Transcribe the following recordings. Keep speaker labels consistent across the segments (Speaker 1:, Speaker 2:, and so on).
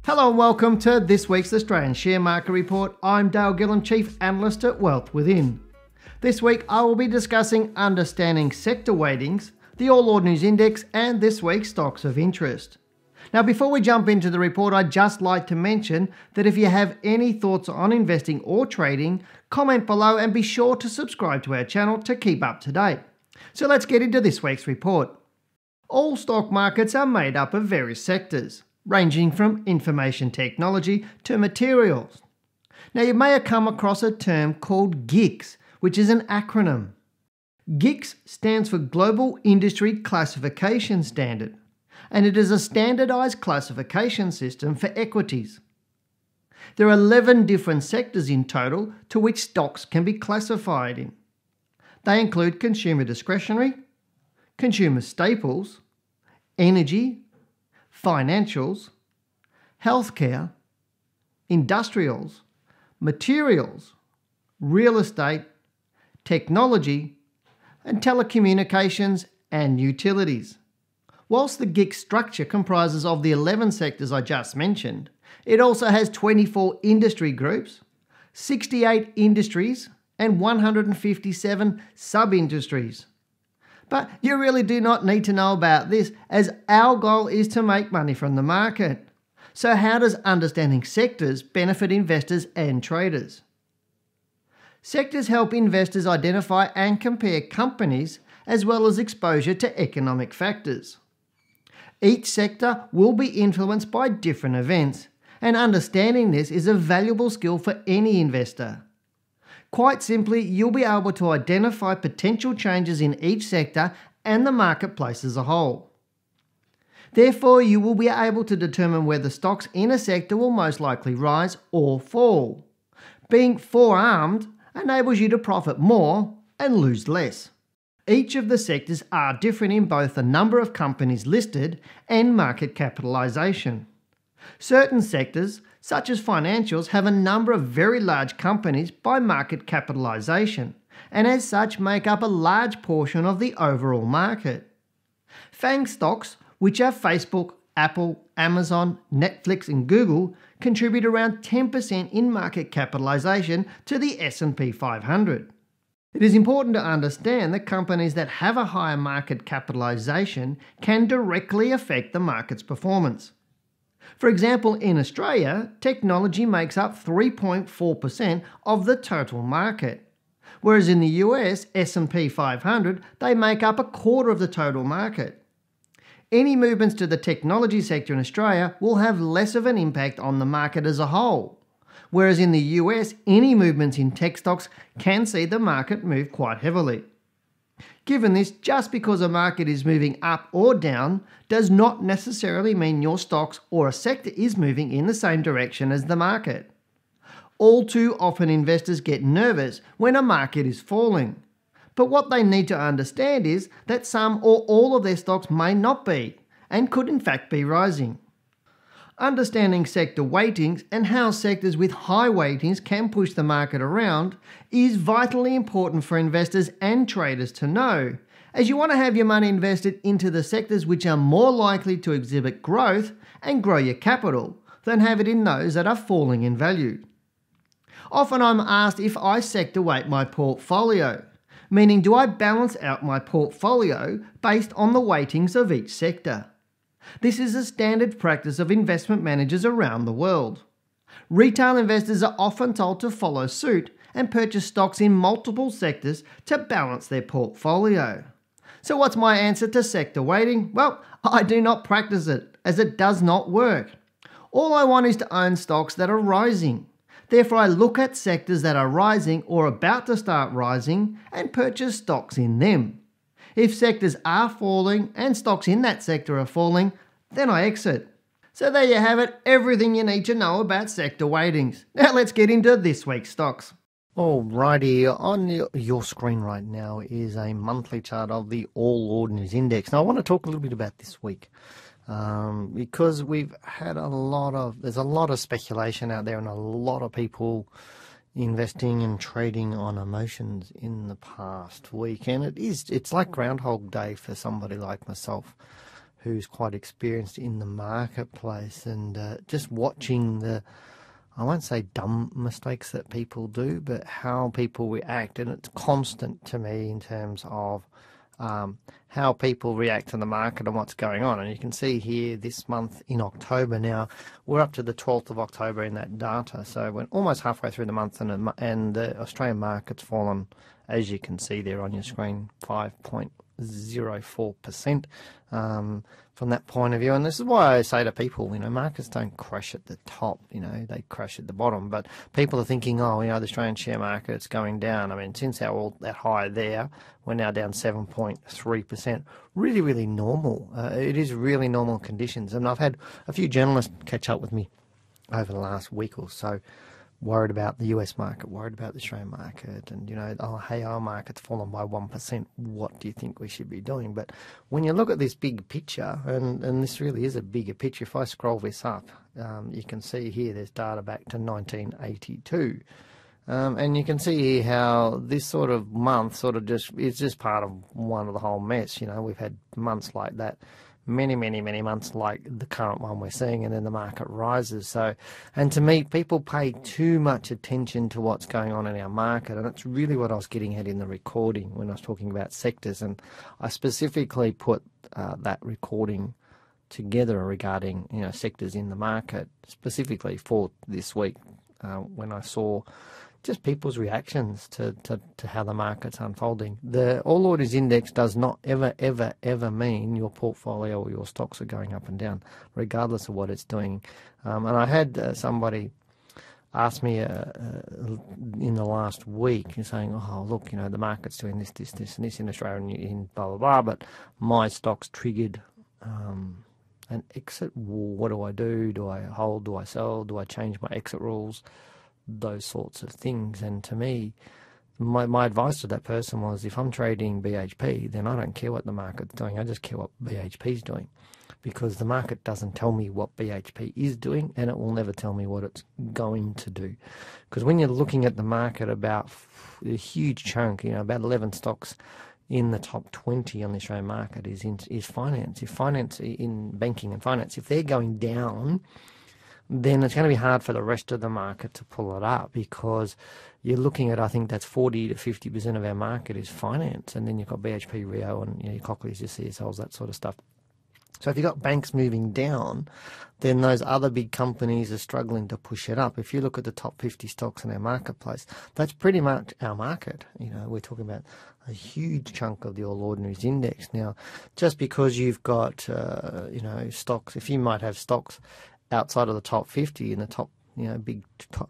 Speaker 1: Hello and welcome to this week's Australian Share Market Report. I'm Dale Gillham, Chief Analyst at Wealth Within. This week I will be discussing understanding sector weightings, the All Ordinaries Index and this week's stocks of interest. Now before we jump into the report, I'd just like to mention that if you have any thoughts on investing or trading, comment below and be sure to subscribe to our channel to keep up to date. So let's get into this week's report. All stock markets are made up of various sectors, ranging from information technology to materials. Now you may have come across a term called GICS, which is an acronym. GICS stands for Global Industry Classification Standard, and it is a standardized classification system for equities. There are 11 different sectors in total to which stocks can be classified in. They include consumer discretionary, consumer staples, energy, financials, healthcare, industrials, materials, real estate, technology, and telecommunications and utilities. Whilst the GICS structure comprises of the 11 sectors I just mentioned, it also has 24 industry groups, 68 industries, and 157 sub-industries. But you really do not need to know about this, as our goal is to make money from the market. So how does understanding sectors benefit investors and traders? Sectors help investors identify and compare companies as well as exposure to economic factors. Each sector will be influenced by different events, and understanding this is a valuable skill for any investor. Quite simply, you'll be able to identify potential changes in each sector and the marketplace as a whole. Therefore, you will be able to determine whether stocks in a sector will most likely rise or fall. Being forearmed enables you to profit more and lose less. Each of the sectors are different in both the number of companies listed and market capitalisation. Certain sectors, such as financials, have a number of very large companies by market capitalisation, and as such make up a large portion of the overall market. FANG stocks, which are Facebook, Apple, Amazon, Netflix and Google, contribute around 10% in market capitalisation to the S&P 500. It is important to understand that companies that have a higher market capitalisation can directly affect the market's performance. For example, in Australia, technology makes up 3.4% of the total market, whereas in the US, S&P 500, they make up a quarter of the total market. Any movements to the technology sector in Australia will have less of an impact on the market as a whole, whereas in the US, any movements in tech stocks can see the market move quite heavily. Given this, just because a market is moving up or down does not necessarily mean your stocks or a sector is moving in the same direction as the market. All too often investors get nervous when a market is falling. But what they need to understand is that some or all of their stocks may not be, and could in fact be rising. Understanding sector weightings and how sectors with high weightings can push the market around is vitally important for investors and traders to know, as you want to have your money invested into the sectors which are more likely to exhibit growth and grow your capital than have it in those that are falling in value. Often I'm asked if I sector weight my portfolio, meaning do I balance out my portfolio based on the weightings of each sector. This is a standard practice of investment managers around the world. Retail investors are often told to follow suit and purchase stocks in multiple sectors to balance their portfolio. So what's my answer to sector weighting? Well, I do not practice it, as it does not work. All I want is to own stocks that are rising. Therefore, I look at sectors that are rising or about to start rising and purchase stocks in them. If sectors are falling and stocks in that sector are falling, then I exit. So there you have it, everything you need to know about sector weightings. Now let's get into this week's stocks. Alrighty, on your screen right now is a monthly chart of the All Ordinaries Index. Now I want to talk a little bit about this week because we've had there's a lot of speculation out there and a lot of people investing and trading on emotions in the past week, and it's like Groundhog Day for somebody like myself who's quite experienced in the marketplace, and just watching I won't say dumb mistakes that people do, but how people react. And it's constant to me in terms of how people react to the market and what's going on. And you can see here this month in October now, we're up to the 12th of October in that data. So we're almost halfway through the month, and the Australian market's fallen, as you can see there on your screen, 5.04%. From that point of view. And this is why I say to people, markets don't crash at the top, they crash at the bottom. But people are thinking, the Australian share market's going down. I mean, since all that high there, we're now down 7.3%. Really, really normal. It is really normal conditions. And I've had a few journalists catch up with me over the last week or so, worried about the US market, worried about the Australian market, and our market's fallen by 1%. What do you think we should be doing? But when you look at this big picture, and this really is a bigger picture, if I scroll this up, you can see here there's data back to 1982. And you can see here how this sort of month is just part of one of the whole mess. We've had months like that, many months like the current one we're seeing, and then the market rises. So, and to me, people pay too much attention to what's going on in our market, and that's really what I was getting at in the recording when I was talking about sectors. And I specifically put that recording together regarding sectors in the market, specifically for this week, when I saw just people's reactions to how the market's unfolding. The All Orders Index does not ever mean your portfolio or your stocks are going up and down, regardless of what it's doing. And I had somebody ask me in the last week, saying, look, the market's doing this, and this in Australia and in blah, blah, blah, but my stock's triggered an exit. What do I do? Do I hold? Do I sell? Do I change my exit rules? Those sorts of things. And to me, my advice to that person was, if I'm trading BHP, then I don't care what the market's doing. I just care what BHP's doing, because the market doesn't tell me what BHP is doing, and it will never tell me what it's going to do. Because when you're looking at the market, about a huge chunk, about 11 stocks in the top 20 on the Australian market is finance. If finance, in banking and finance, if they're going down, then it's going to be hard for the rest of the market to pull it up, because you're looking at, I think that's 40 to 50% of our market is finance, and then you've got BHP, Rio, and your Cochlears, your CSLs, that sort of stuff. So if you've got banks moving down, then those other big companies are struggling to push it up. If you look at the top 50 stocks in our marketplace, that's pretty much our market. We're talking about a huge chunk of the All Ordinaries Index. Now, just because you've got, stocks, if you might have stocks outside of the top 50 and the top, big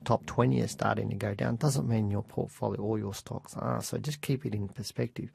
Speaker 1: top 20 are starting to go down, doesn't mean your portfolio or your stocks are. So just keep it in perspective.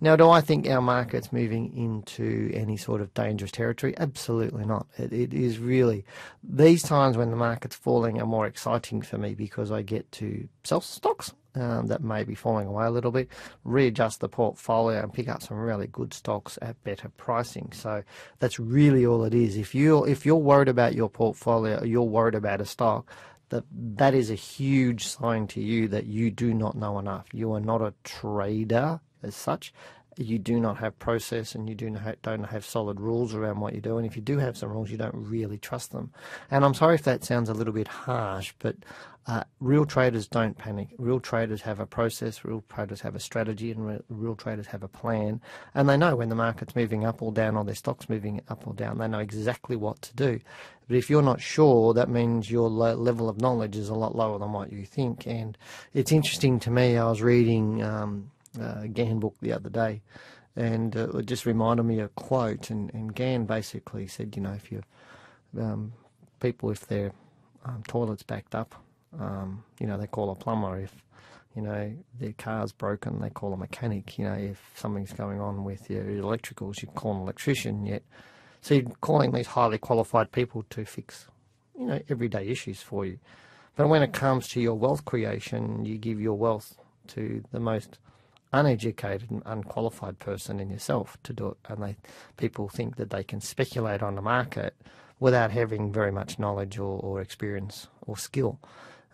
Speaker 1: Now, do I think our market's moving into any sort of dangerous territory? Absolutely not. It is really, these times when the market's falling are more exciting for me, because I get to sell stocks that may be falling away a little bit, readjust the portfolio and pick up some really good stocks at better pricing. So that's really all it is. If you're worried about your portfolio, you're worried about a stock, that is a huge sign to you that you do not know enough. You are not a trader as such. You do not have process, and you don't have solid rules around what you do. And if you do have some rules, you don't really trust them. And I'm sorry if that sounds a little bit harsh, but real traders don't panic. Real traders have a process, real traders have a strategy, and real traders have a plan. And they know when the market's moving up or down, or their stock's moving up or down. They know exactly what to do. But if you're not sure, that means your level of knowledge is a lot lower than what you think. And it's interesting to me, I was reading Gann book the other day, and it just reminded me of a quote, and Gann basically said, if you people, if their toilet's backed up, they call a plumber. If their car's broken, they call a mechanic. If something's going on with your electricals, you call an electrician. So you're calling these highly qualified people to fix everyday issues for you. But when it comes to your wealth creation, you give your wealth to the most uneducated and unqualified person in yourself to do it, and people think that they can speculate on the market without having very much knowledge or experience or skill.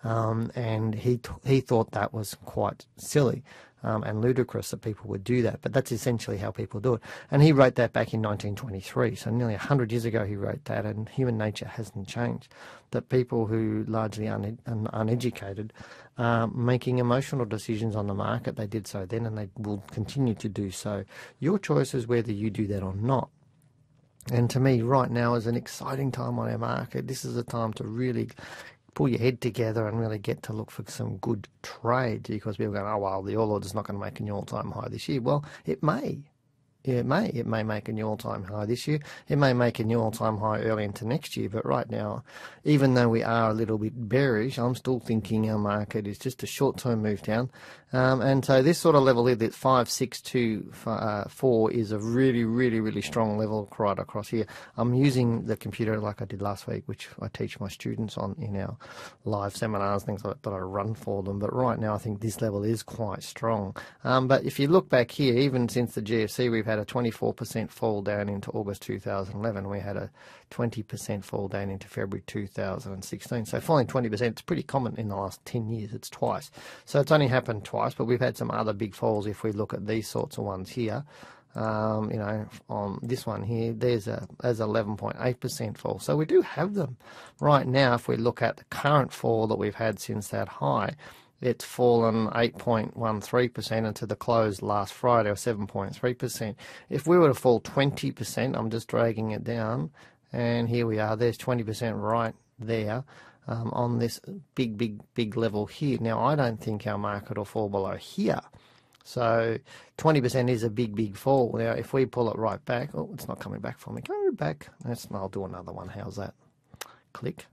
Speaker 2: and he thought that was quite silly and ludicrous that people would do that, but that's essentially how people do it. And he wrote that back in 1923, so nearly 100 years ago he wrote that, and human nature hasn't changed. That people who largely uneducated making emotional decisions on the market, they did so then and they will continue to do so. Your choice is whether you do that or not. And to me, right now is an exciting time on our market. This is a time to really pull your head together and really get to look for some good trades, because people go, oh, well, the All Order's not going to make a new all-time high this year. Well, it may. It may make a new all-time high this year. It may make a new all-time high early into next year. But right now, even though we are a little bit bearish, I'm still thinking our market is just a short-term move down. And so this sort of level here, that 5624 is a really, really, really strong level right across here. I'm using the computer like I did last week, which I teach my students on in our live seminars, things like that I run for them. But right now, I think this level is quite strong. But if you look back here, even since the GFC, we've had a 24% fall down into August 2011. We had a 20% fall down into February 2016. So falling 20%, it's pretty common in the last 10 years. It's twice. So it's only happened twice, but we've had some other big falls if we look at these sorts of ones here. On this one here, there's 11.8% fall. So we do have them. Right now, if we look at the current fall that we've had since that high, it's fallen 8.13% into the close last Friday, or 7.3%. If we were to fall 20%, I'm just dragging it down, and here we are. There's 20% right there on this big level here. Now, I don't think our market will fall below here. So 20% is a big fall. Now, if we pull it right back, oh, it's not coming back for me. Go back. I'll do another one. How's that? Click.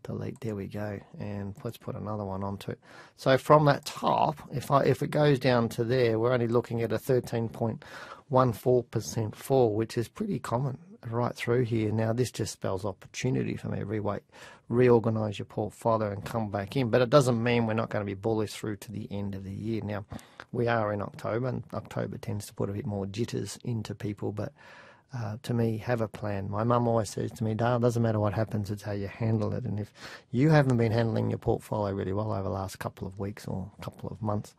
Speaker 2: Delete, there we go, and let's put another one onto it. So from that top, if it goes down to there, we're only looking at a 13.14% fall, which is pretty common right through here. Now this just spells opportunity for me. Reorganize your portfolio and come back in, but it doesn't mean we're not going to be bullish through to the end of the year. Now we are in October, and October tends to put a bit more jitters into people, but to me, have a plan. My mum always says to me, Dale, it doesn't matter what happens, it's how you handle it. And if you haven't been handling your portfolio really well over the last couple of weeks or couple of months,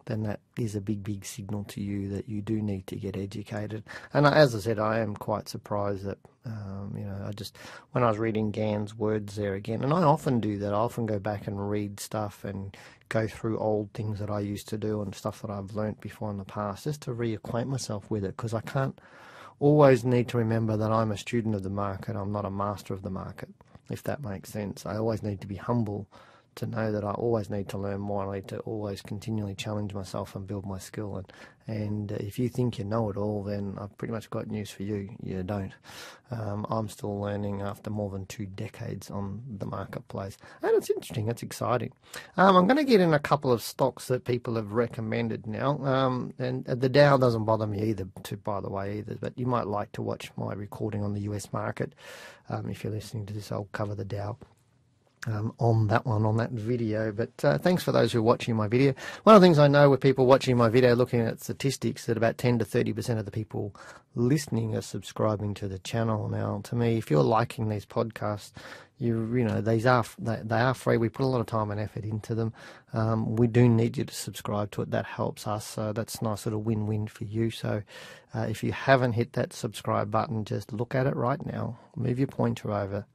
Speaker 2: then that is a big signal to you that you do need to get educated. And as I said, I am quite surprised that, when I was reading Gann's words there again, and I often do that, I often go back and read stuff and go through old things that I used to do and stuff that I've learnt before in the past, just to reacquaint myself with it, because I can't always need to remember that I'm a student of the market. I'm not a master of the market, if that makes sense. I always need to be humble to know that I always need to learn more. I need to always continually challenge myself and build my skill. And if you think you know it all, then I've pretty much got news for you. You don't. I'm still learning after more than 2 decades on the marketplace. And it's interesting. It's exciting. I'm going to get in a couple of stocks that people have recommended now. And the Dow doesn't bother me either, by the way, either. But you might like to watch my recording on the US market. If you're listening to this, I'll cover the Dow on that video. But thanks for those who are watching my video. One of the things I know with people watching my video, looking at statistics, that about 10 to 30% of the people listening are subscribing to the channel. Now, to me, if you're liking these podcasts, they are free. We put a lot of time and effort into them. We do need you to subscribe to it. That helps us. So that's a nice little win-win for you. So if you haven't hit that subscribe button, just look at it right now. Move your pointer over.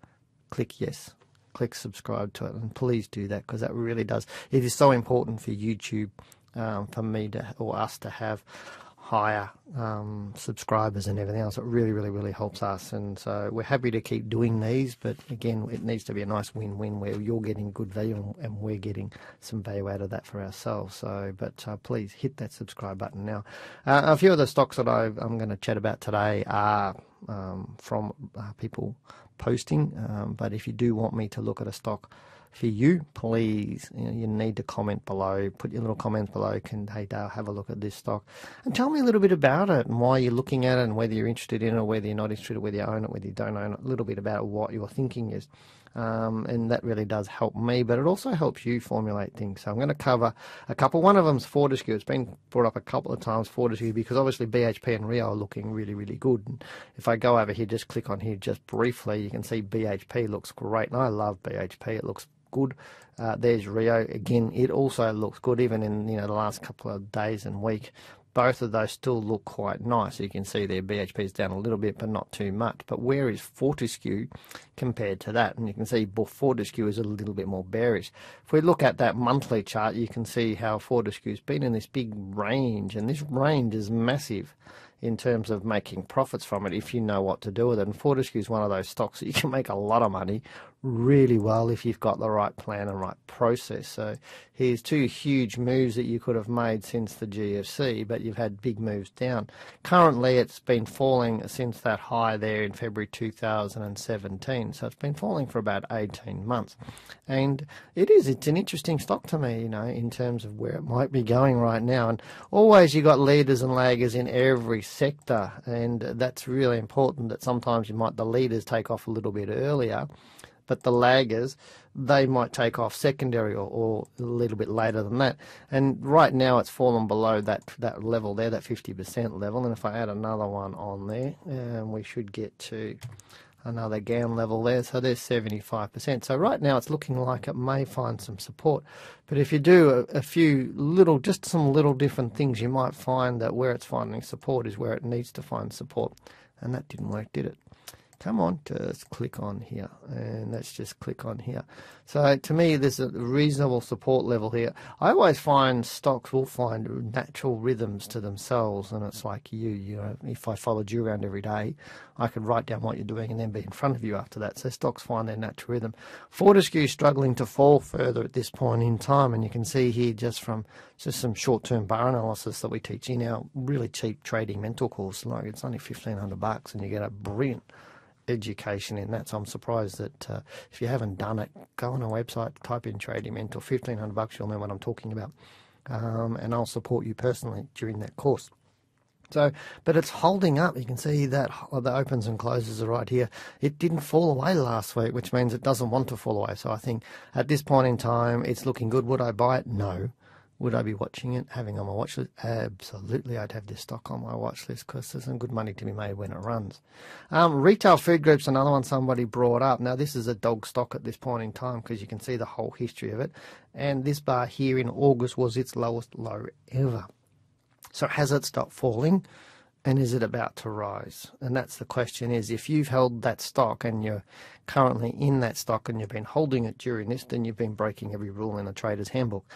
Speaker 2: Click yes. Click subscribe to it, and please do that, because that really does. It is so important for YouTube, for me or us to have higher subscribers and everything else. It really helps us, and so we're happy to keep doing these. But again, it needs to be a nice win-win where you're getting good value and we're getting some value out of that for ourselves. So, but please hit that subscribe button now. A few of the stocks that I'm going to chat about today are from people posting, but if you do want me to look at a stock for you, please, you need to comment below. Put your little comments below. Hey Dale, have a look at this stock and tell me a little bit about it and why you're looking at it and whether you're interested in it or whether you're not interested, whether you own it, whether you don't own it, a little bit about what your thinking is. And that really does help me, but it also helps you formulate things. So I'm going to cover a couple. One of them's Fortescue. It's been brought up a couple of times, Fortescue, because obviously BHP and Rio are looking really good. And if I go over here, just click on here just briefly, you can see BHP looks great. And I love BHP. It looks good. There's Rio again. It also looks good, even in the last couple of days and week. Both of those still look quite nice. You can see their BHP is down a little bit, but not too much. But where is Fortescue compared to that? And you can see Fortescue is a little bit more bearish. If we look at that monthly chart, you can see how Fortescue's been in this big range, and this range is massive in terms of making profits from it if you know what to do with it. And Fortescue is one of those stocks that you can make a lot of money really well if you've got the right plan and right process. So here's two huge moves that you could have made since the GFC, but you've had big moves down. Currently, it's been falling since that high there in February 2017. So it's been falling for about 18 months. And it's an interesting stock to me, in terms of where it might be going right now. And always you got leaders and laggers in every sector, and that's really important, that sometimes the leaders take off a little bit earlier, but the laggers, they might take off secondary or a little bit later than that. And right now it's fallen below that level there, that 50% level. And if I add another one on there, we should get to another GAN level there. So there's 75%. So right now it's looking like it may find some support. But if you do just some little different things, you might find that where it's finding support is where it needs to find support. And that didn't work, did it? Come on, just click on here, and let's just click on here. So to me, there's a reasonable support level here. I always find stocks will find natural rhythms to themselves, and it's like if I followed you around every day, I could write down what you're doing and then be in front of you after that. So stocks find their natural rhythm. Fortescue struggling to fall further at this point in time, and you can see here just some short-term bar analysis that we teach in our really cheap trading mentor course. Like, it's only $1,500, and you get a brilliant education in that. So I'm surprised that if you haven't done it, go on our website, type in Trading Mentor, $1,500, you'll know what I'm talking about, and I'll support you personally during that course. So, but it's holding up. You can see that the opens and closes are right here. It didn't fall away last week, which means it doesn't want to fall away. So I think at this point in time, it's looking good. Would I buy it? No. Would I be watching it, having on my watch list? Absolutely, I'd have this stock on my watch list because there's some good money to be made when it runs. Retail food groups, another one somebody brought up. Now, this is a dog stock at this point in time because you can see the whole history of it. And this bar here in August was its lowest low ever. So has it stopped falling? And is it about to rise? And that's the question, is if you've held that stock and you're currently in that stock and you've been holding it during this, then you've been breaking every rule in the trader's handbook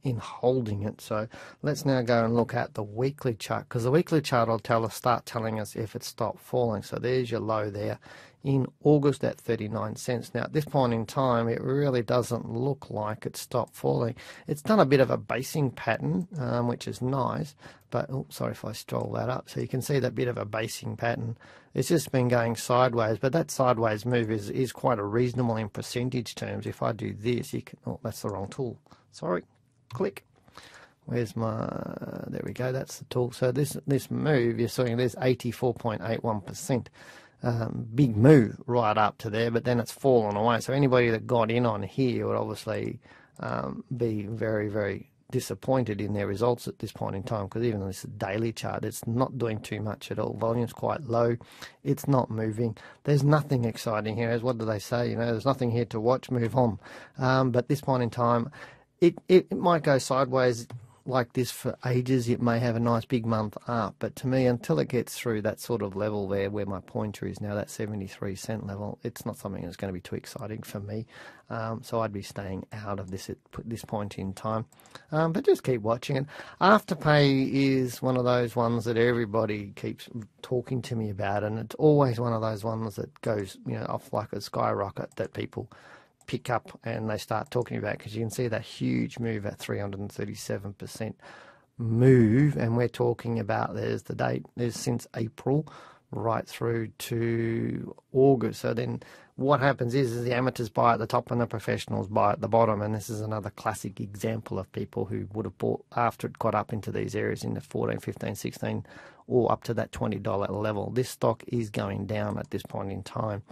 Speaker 2: in holding it. So let's now go and look at the weekly chart, because the weekly chart will start telling us if it's stopped falling. So there's your low there in August at 39 cents. Now, at this point in time, it really doesn't look like it's stopped falling. It's done a bit of a basing pattern, which is nice, but, sorry if I stroll that up. So you can see that bit of a basing pattern. It's just been going sideways, but that sideways move is quite a reasonable in percentage terms. If I do this, you can, that's the wrong tool. Sorry, click. Where's there we go, that's the tool. So this move, you're seeing there's 84.81%. Big move right up to there, but then it's fallen away. So anybody that got in on here would obviously be very, very disappointed in their results at this point in time, because even this daily chart, it's not doing too much at all. Volume's quite low. It's not moving. There's nothing exciting here. As what do they say? There's nothing here to watch. Move on. But at this point in time, it might go sideways like this for ages. It may have a nice big month up, but to me, until it gets through that sort of level there where my pointer is now, that 73 cent level, it's not something that's going to be too exciting for me. So I'd be staying out of this at this point in time, but just keep watching it. Afterpay is one of those ones that everybody keeps talking to me about, and it's always one of those ones that goes off like a skyrocket that people pick up and they start talking about, because you can see that huge move at 337% move, and we're talking about, there's the date, there's since April right through to August. So then what happens is the amateurs buy at the top and the professionals buy at the bottom, and this is another classic example of people who would have bought after it got up into these areas in the 14, 15, 16 or up to that $20 level. This stock is going down at this point in time,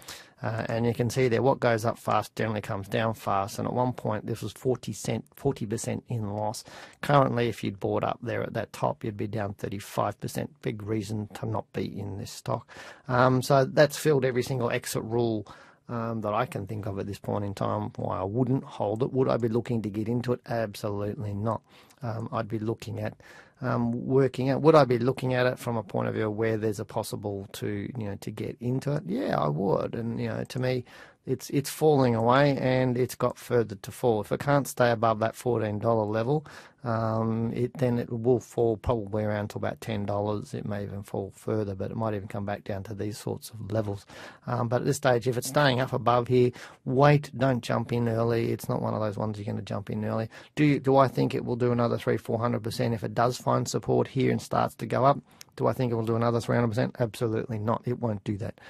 Speaker 2: and you can see there what goes up fast generally comes down fast, and at one point this was 40% in loss. Currently, if you'd bought up there at that top, you'd be down 35%. Big reason to not be in this stock. So that's filled every single exit rule that I can think of at this point in time why I wouldn't hold it. Would I be looking to get into it? Absolutely not. I'd be looking at working out. Would I be looking at it from a point of view where there's a possible to get into it? Yeah, I would. And to me, it's falling away and it's got further to fall. If it can't stay above that $14 level, then it will fall probably around to about $10. It may even fall further, but it might even come back down to these sorts of levels. But at this stage, if it's staying up above here, wait, don't jump in early. It's not one of those ones you're going to jump in early. Do I think it will do another 300-400% if it does find support here and starts to go up? Do I think it will do another 300%? Absolutely not. It won't do that.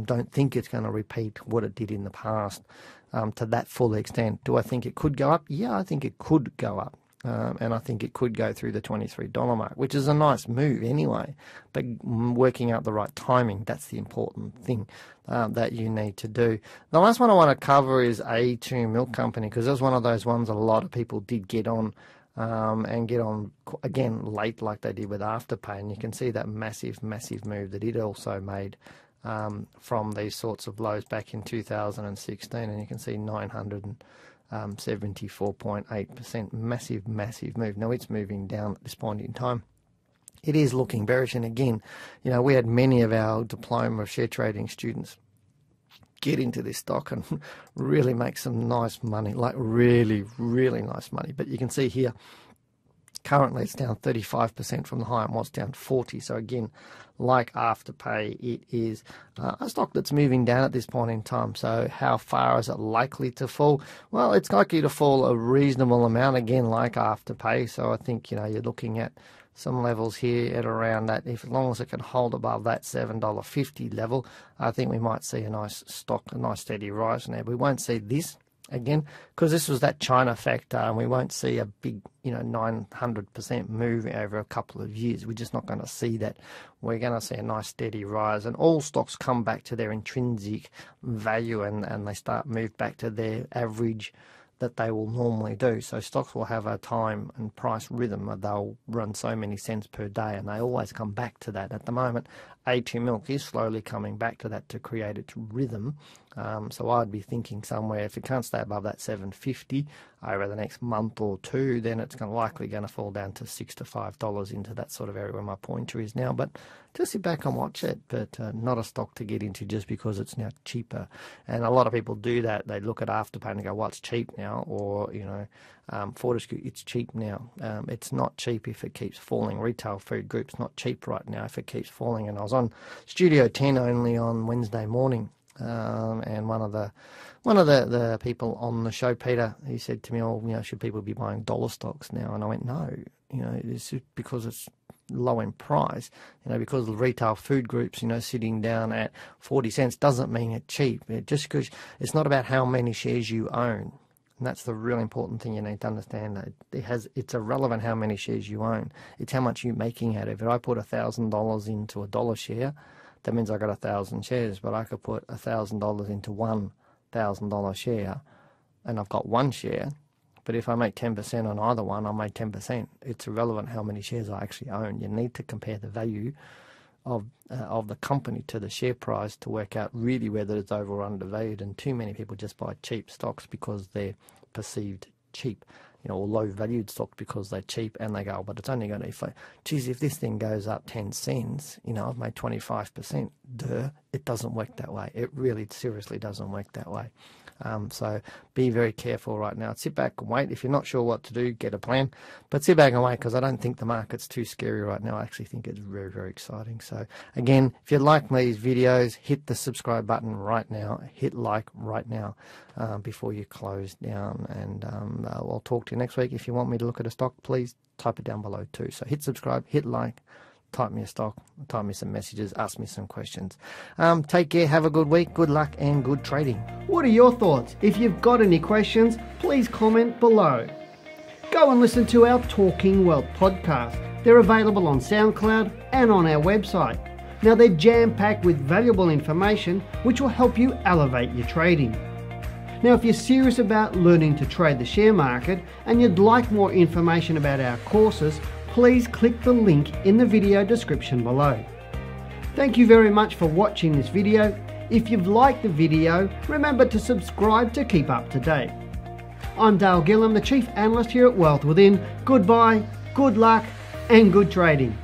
Speaker 2: Don't think it's going to repeat what it did in the past to that full extent. Do I think it could go up? Yeah, I think it could go up. And I think it could go through the $23 mark, which is a nice move anyway. But working out the right timing, that's the important thing that you need to do. The last one I want to cover is A2 Milk Company, because that's one of those ones a lot of people did get on. And get on again late like they did with Afterpay, and you can see that massive move that it also made from these sorts of lows back in 2016, and you can see 974.8%, massive move. Now it's moving down at this point in time. It is looking bearish, and again, we had many of our diploma of share trading students get into this stock and really make some nice money, like really nice money. But you can see here, currently it's down 35% from the high and was down 40%. So again, like Afterpay, it is a stock that's moving down at this point in time. So how far is it likely to fall? Well, it's likely to fall a reasonable amount, again, like Afterpay. So I think, you're looking at some levels here at around that. If as long as it can hold above that $7.50 level, I think we might see a nice stock, a nice steady rise. Now, we won't see this again because this was that China factor, and we won't see a big 900% move over a couple of years. We're just not going to see that. We're going to see a nice steady rise, and all stocks come back to their intrinsic value, and they start move back to their average that they will normally do. So stocks will have a time and price rhythm. They'll run so many cents per day, and they always come back to that. At the moment, A2 Milk is slowly coming back to that to create its rhythm. So I'd be thinking somewhere, if it can't stay above that 750 over the next month or two, then it's likely going to fall down to $6 to $5 into that sort of area where my pointer is now. But just sit back and watch it, but not a stock to get into just because it's now cheaper. And a lot of people do that. They look at Afterpay and go, well, it's cheap now, or, Fortescue, it's cheap now. It's not cheap if it keeps falling. Retail Food Group's not cheap right now if it keeps falling. And I was on Studio 10 only on Wednesday morning, and one of the people on the show, Peter, he said to me, should people be buying dollar stocks now? And I went, no, it's because it's low in price, because the retail food groups, sitting down at 40 cents doesn't mean it's cheap. Just because it's not about how many shares you own. And that's the really important thing you need to understand. That it's irrelevant how many shares you own. It's how much you're making out of it. I put $1,000 into a dollar share, that means I got 1,000 shares, but I could put $1,000 into $1,000 share, and I've got one share. But if I make 10% on either one, I made 10%. It's irrelevant how many shares I actually own. You need to compare the value of the company to the share price to work out really whether it's over or undervalued. And too many people just buy cheap stocks because they're perceived cheap, or low valued stocks because they're cheap, and they go, but it's only going to, geez, if this thing goes up 10 cents, I've made 25%. Duh, it doesn't work that way. It really seriously doesn't work that way. So be very careful right now. Sit back and wait. If you're not sure what to do, get a plan. But sit back and wait, because I don't think the market's too scary right now. I actually think it's very, very exciting. So again, if you like these videos, hit the subscribe button right now. Hit like right now before you close down. And I'll talk to you next week. If you want me to look at a stock, please type it down below too. So hit subscribe, hit like. Type me a stock, type me some messages, ask me some questions. Take care, have a good week, good luck, and good trading.
Speaker 1: What are your thoughts? If you've got any questions, please comment below. Go and listen to our Talking Wealth podcast. They're available on SoundCloud and on our website. Now they're jam-packed with valuable information which will help you elevate your trading. Now if you're serious about learning to trade the share market and you'd like more information about our courses, please click the link in the video description below. Thank you very much for watching this video. If you've liked the video, remember to subscribe to keep up to date. I'm Dale Gillham, the Chief Analyst here at Wealth Within. Goodbye, good luck and good trading.